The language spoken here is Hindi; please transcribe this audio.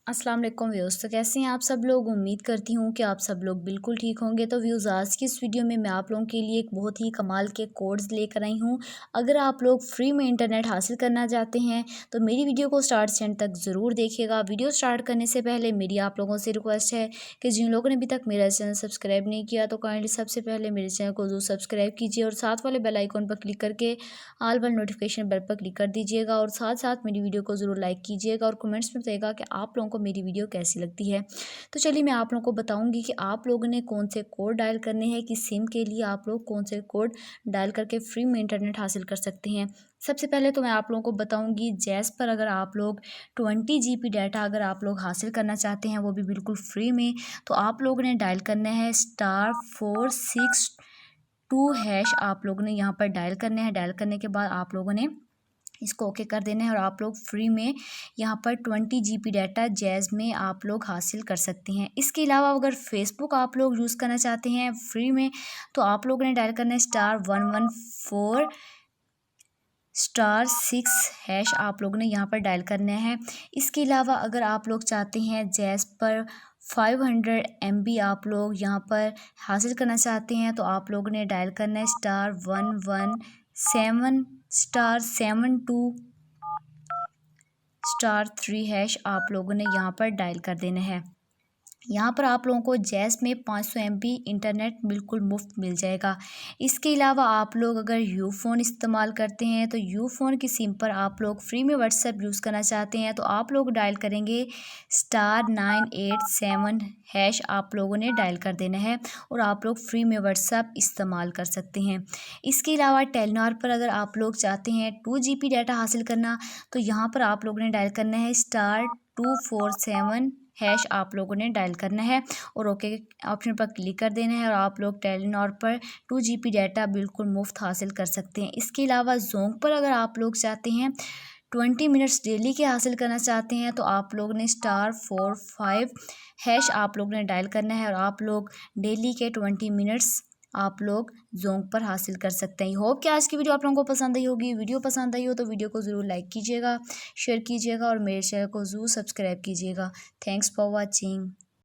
अस्सलाम वालेकुम व्यूअर्स। तो कैसे हैं आप सब लोग। उम्मीद करती हूँ कि आप सब लोग बिल्कुल ठीक होंगे। तो व्यूअर्स, आज की इस वीडियो में मैं आप लोगों के लिए एक बहुत ही कमाल के कोड्स लेकर आई हूँ। अगर आप लोग फ्री में इंटरनेट हासिल करना चाहते हैं तो मेरी वीडियो को स्टार्ट से एंड तक ज़रूर देखिएगा। वीडियो स्टार्ट करने से पहले मेरी आप लोगों से रिक्वेस्ट है कि जिन लोगों ने अभी तक मेरा चैनल सब्सक्राइब नहीं किया तो काइंडली सबसे पहले मेरे चैनल को ज़रूर सब्सक्राइब कीजिए और साथ वाले बेल आइकॉन पर क्लिक करके ऑल वाले नोटिफिकेशन बेल पर क्लिक कर दीजिएगा और साथ साथ मेरी वीडियो को ज़रूर लाइक कीजिएगा और कमेंट्स में बताइएगा कि आप लोगों को मेरी वीडियो कैसी लगती है। तो चलिए मैं आप लोगों को बताऊंगी कि आप लोगों ने कौन से कोड डायल करने हैं, कि सिम के लिए आप लोग कौन से कोड डायल करके फ्री में इंटरनेट हासिल कर सकते हैं। सबसे पहले तो मैं आप लोगों को बताऊंगी जैस पर अगर आप लोग 20 GB डाटा अगर आप लोग हासिल करना चाहते हैं, वो भी बिल्कुल फ्री में, तो आप लोगों ने डायल करना है *462#। आप लोगों ने यहाँ पर डायल करने हैं। डायल करने के बाद आप लोगों ने इसको ओके कर देना है और आप लोग फ्री में यहाँ पर 20 GB डाटा जैज़ में आप लोग हासिल कर सकते हैं। इसके अलावा अगर फेसबुक आप लोग यूज़ करना चाहते हैं फ्री में, तो आप लोगों ने डायल करना है *114*6# आप लोगों ने यहाँ पर डायल करना है। इसके अलावा अगर आप लोग चाहते हैं जैज़ पर 500 MB आप लोग यहाँ पर हासिल करना चाहते हैं, तो आप लोगों ने डायल करना है *117*72*3# आप लोगों ने यहाँ पर डायल कर देना है। यहाँ पर आप लोगों को जैज़ में 500 MB इंटरनेट बिल्कुल मुफ्त मिल जाएगा। इसके अलावा आप लोग अगर यू फ़ोन इस्तेमाल करते हैं तो यू फ़ोन की सिम पर आप लोग फ्री में व्हाट्सएप यूज़ करना चाहते हैं, तो आप लोग डायल करेंगे *987# आप लोगों ने डायल कर देना है और आप लोग फ्री में व्हाट्सएप इस्तेमाल कर सकते हैं। इसके अलावा टेलीनॉर पर अगर आप लोग चाहते हैं 2 GB डाटा हासिल करना, तो यहाँ पर आप लोगों ने डायल करना है *247# आप लोगों ने डायल करना है और ओके ऑप्शन पर क्लिक कर देना है और आप लोग टेलीनॉर पर 2 GB डाटा बिल्कुल मुफ्त हासिल कर सकते हैं। इसके अलावा जोंग पर अगर आप लोग चाहते हैं 20 मिनट्स डेली के हासिल करना चाहते हैं, तो आप लोग ने *45# आप लोग ने डायल करना है और आप लोग डेली के 20 मिनट्स आप लोग जोंग पर हासिल कर सकते हैं। होप कि आज की वीडियो आप लोगों को पसंद आई होगी। वीडियो पसंद आई हो तो वीडियो को ज़रूर लाइक कीजिएगा, शेयर कीजिएगा और मेरे चैनल को ज़रूर सब्सक्राइब कीजिएगा। Thanks for watching.